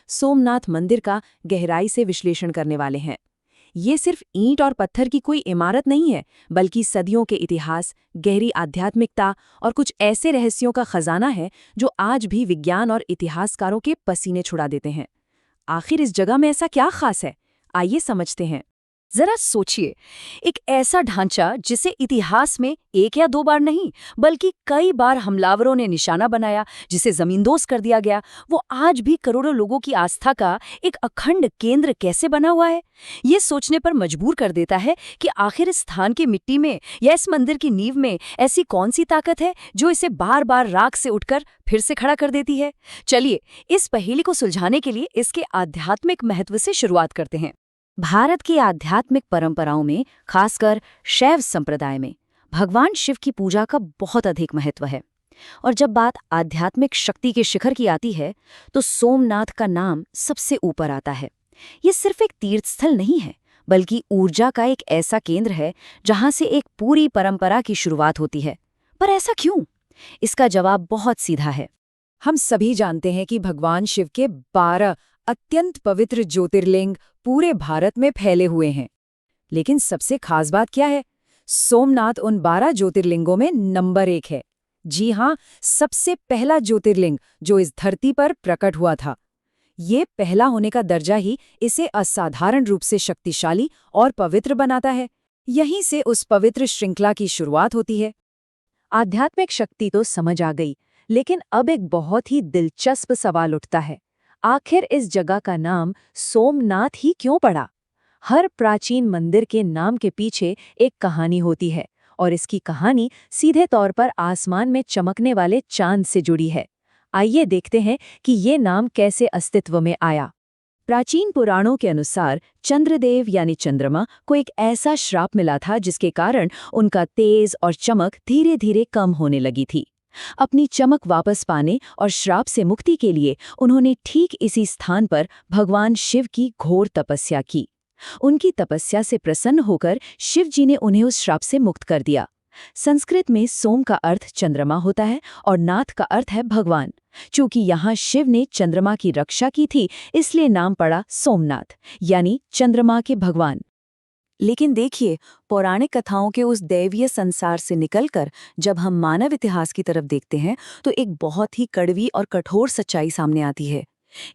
सोमनाथ मंदिर का गहराई से विश्लेषण करने वाले हैं। ये सिर्फ ईंट और पत्थर की कोई इमारत नहीं है, बल्कि सदियों के इतिहास, गहरी आध्यात्मिकता और कुछ ऐसे रहस्यों का खजाना है जो आज भी विज्ञान और इतिहासकारों के पसीने छुड़ा देते हैं। आखिर इस जगह में ऐसा क्या खास है, आइए समझते हैं। जरा सोचिए, एक ऐसा ढांचा जिसे इतिहास में एक या दो बार नहीं बल्कि कई बार हमलावरों ने निशाना बनाया, जिसे जमींदोज कर दिया गया, वो आज भी करोड़ों लोगों की आस्था का एक अखंड केंद्र कैसे बना हुआ है। ये सोचने पर मजबूर कर देता है कि आखिर इस स्थान की मिट्टी में या इस मंदिर की नींव में ऐसी कौन सी ताकत है जो इसे बार बार राख से उठकर फिर से खड़ा कर देती है। चलिए, इस पहेली को सुलझाने के लिए इसके आध्यात्मिक महत्व से शुरुआत करते हैं। भारत की आध्यात्मिक परंपराओं में, खासकर शैव संप्रदाय में, भगवान शिव की पूजा का बहुत अधिक महत्व है। और जब बात आध्यात्मिक शक्ति के शिखर की आती है तो सोमनाथ का नाम सबसे ऊपर आता है। ये सिर्फ एक तीर्थस्थल नहीं है, बल्कि ऊर्जा का एक ऐसा केंद्र है जहां से एक पूरी परंपरा की शुरुआत होती है। पर ऐसा क्यों? इसका जवाब बहुत सीधा है। हम सभी जानते हैं कि भगवान शिव के 12 अत्यंत पवित्र ज्योतिर्लिंग पूरे भारत में फैले हुए हैं। लेकिन सबसे खास बात क्या है? सोमनाथ उन 12 ज्योतिर्लिंगों में नंबर 1 है। जी हाँ, सबसे पहला ज्योतिर्लिंग जो इस धरती पर प्रकट हुआ था। ये पहला होने का दर्जा ही इसे असाधारण रूप से शक्तिशाली और पवित्र बनाता है। यहीं से उस पवित्र श्रृंखला की शुरुआत होती है। आध्यात्मिक शक्ति तो समझ आ गई, लेकिन अब एक बहुत ही दिलचस्प सवाल उठता है। आखिर इस जगह का नाम सोमनाथ ही क्यों पड़ा? हर प्राचीन मंदिर के नाम के पीछे एक कहानी होती है, और इसकी कहानी सीधे तौर पर आसमान में चमकने वाले चांद से जुड़ी है। आइए देखते हैं कि ये नाम कैसे अस्तित्व में आया। प्राचीन पुराणों के अनुसार चंद्रदेव यानी चंद्रमा को एक ऐसा श्राप मिला था जिसके कारण उनका तेज और चमक धीरे धीरे कम होने लगी थी। अपनी चमक वापस पाने और श्राप से मुक्ति के लिए उन्होंने ठीक इसी स्थान पर भगवान शिव की घोर तपस्या की। उनकी तपस्या से प्रसन्न होकर शिव जी ने उन्हें उस श्राप से मुक्त कर दिया। संस्कृत में सोम का अर्थ चंद्रमा होता है और नाथ का अर्थ है भगवान। चूंकि यहाँ शिव ने चंद्रमा की रक्षा की थी, इसलिए नाम पड़ा सोमनाथ, यानी चंद्रमा के भगवान। लेकिन देखिए, पौराणिक कथाओं के उस दैवीय संसार से निकलकर जब हम मानव इतिहास की तरफ देखते हैं तो एक बहुत ही कड़वी और कठोर सच्चाई सामने आती है।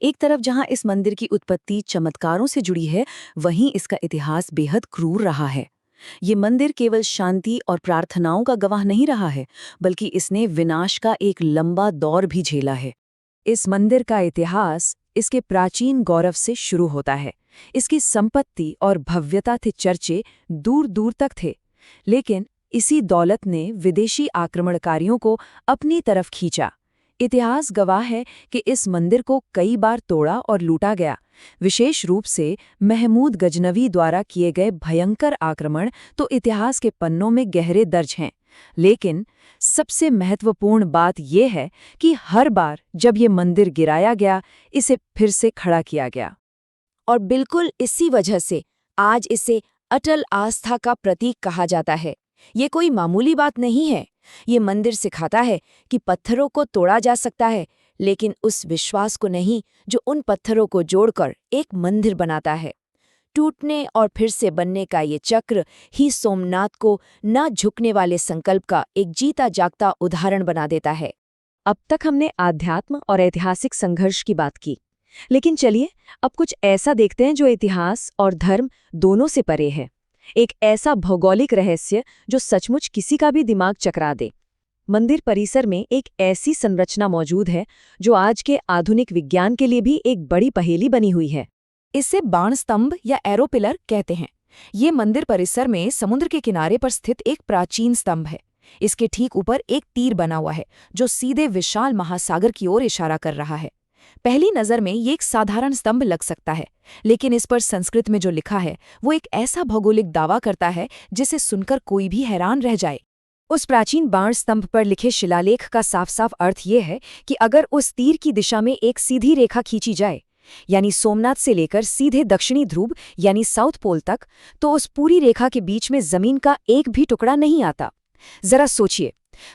एक तरफ जहां इस मंदिर की उत्पत्ति चमत्कारों से जुड़ी है, वहीं इसका इतिहास बेहद क्रूर रहा है। ये मंदिर केवल शांति और प्रार्थनाओं का गवाह नहीं रहा है, बल्कि इसने विनाश का एक लंबा दौर भी झेला है। इस मंदिर का इतिहास इसके प्राचीन गौरव से शुरू होता है। इसकी संपत्ति और भव्यता के चर्चे दूर दूर तक थे, लेकिन इसी दौलत ने विदेशी आक्रमणकारियों को अपनी तरफ खींचा। इतिहास गवाह है कि इस मंदिर को कई बार तोड़ा और लूटा गया। विशेष रूप से महमूद गजनवी द्वारा किए गए भयंकर आक्रमण तो इतिहास के पन्नों में गहरे दर्ज हैं। लेकिन सबसे महत्वपूर्ण बात यह है कि हर बार जब ये मंदिर गिराया गया, इसे फिर से खड़ा किया गया। और बिल्कुल इसी वजह से आज इसे अटल आस्था का प्रतीक कहा जाता है। ये कोई मामूली बात नहीं है। ये मंदिर सिखाता है कि पत्थरों को तोड़ा जा सकता है, लेकिन उस विश्वास को नहीं जो उन पत्थरों को जोड़कर एक मंदिर बनाता है। टूटने और फिर से बनने का ये चक्र ही सोमनाथ को न झुकने वाले संकल्प का एक जीता जागता उदाहरण बना देता है। अब तक हमने आध्यात्म और ऐतिहासिक संघर्ष की बात की, लेकिन चलिए अब कुछ ऐसा देखते हैं जो इतिहास और धर्म दोनों से परे है। एक ऐसा भौगोलिक रहस्य जो सचमुच किसी का भी दिमाग चकरा दे। मंदिर परिसर में एक ऐसी संरचना मौजूद है जो आज के आधुनिक विज्ञान के लिए भी एक बड़ी पहेली बनी हुई है। इसे बाण स्तंभ या एरो पिलर कहते हैं। ये मंदिर परिसर में समुद्र के किनारे पर स्थित एक प्राचीन स्तंभ है। इसके ठीक ऊपर एक तीर बना हुआ है जो सीधे विशाल महासागर की ओर इशारा कर रहा है। पहली नज़र में ये एक साधारण स्तंभ लग सकता है, लेकिन इस पर संस्कृत में जो लिखा है वो एक ऐसा भौगोलिक दावा करता है जिसे सुनकर कोई भी हैरान रह जाए। उस प्राचीन बाण स्तंभ पर लिखे शिलालेख का साफ साफ अर्थ ये है कि अगर उस तीर की दिशा में एक सीधी रेखा खींची जाए, यानी सोमनाथ से लेकर सीधे दक्षिणी ध्रुव यानी साउथ पोल तक, तो उस पूरी रेखा के बीच में जमीन का एक भी टुकड़ा नहीं आता। जरा सोचिए,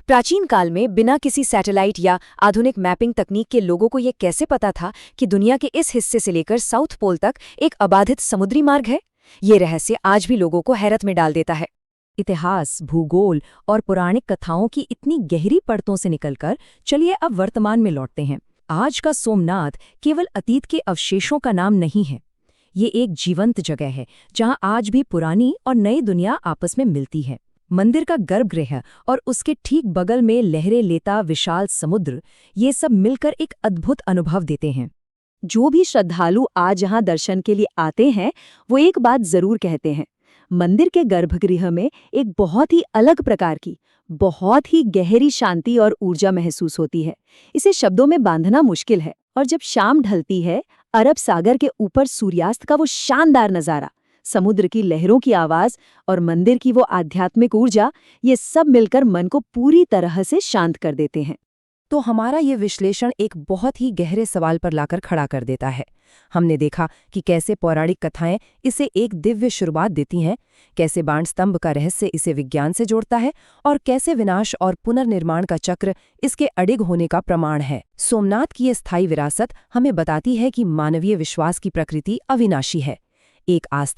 प्राचीन काल में बिना किसी सैटेलाइट या आधुनिक मैपिंग तकनीक के लोगों को ये कैसे पता था कि दुनिया के इस हिस्से से लेकर साउथ पोल तक एक अबाधित समुद्री मार्ग है? ये रहस्य आज भी लोगों को हैरत में डाल देता है। इतिहास, भूगोल और पौराणिक कथाओं की इतनी गहरी परतों से निकलकर चलिए अब वर्तमान में लौटते हैं। आज का सोमनाथ केवल अतीत के अवशेषों का नाम नहीं है। ये एक जीवंत जगह है जहां आज भी पुरानी और नई दुनिया आपस में मिलती है। मंदिर का गर्भगृह और उसके ठीक बगल में लहरें लेता विशाल समुद्र, ये सब मिलकर एक अद्भुत अनुभव देते हैं। जो भी श्रद्धालु आज यहाँ दर्शन के लिए आते हैं वो एक बात जरूर कहते हैं, मंदिर के गर्भगृह में एक बहुत ही अलग प्रकार की, बहुत ही गहरी शांति और ऊर्जा महसूस होती है। इसे शब्दों में बांधना मुश्किल है। और जब शाम ढलती है, अरब सागर के ऊपर सूर्यास्त का वो शानदार नज़ारा, समुद्र की लहरों की आवाज और मंदिर की वो आध्यात्मिक ऊर्जा, ये सब मिलकर मन को पूरी तरह से शांत कर देते हैं। तो हमारा ये विश्लेषण एक बहुत ही गहरे सवाल पर लाकर खड़ा कर देता है। हमने देखा कि कैसे पौराणिक कथाएं इसे एक दिव्य शुरुआत देती हैं, कैसे बाण स्तंभ का रहस्य इसे विज्ञान से जोड़ता है और कैसे विनाश और पुनर्निर्माण का चक्र इसके अडिग होने का प्रमाण है। सोमनाथ की ये स्थायी विरासत हमें बताती है कि मानवीय विश्वास की प्रकृति अविनाशी है। एक आस्था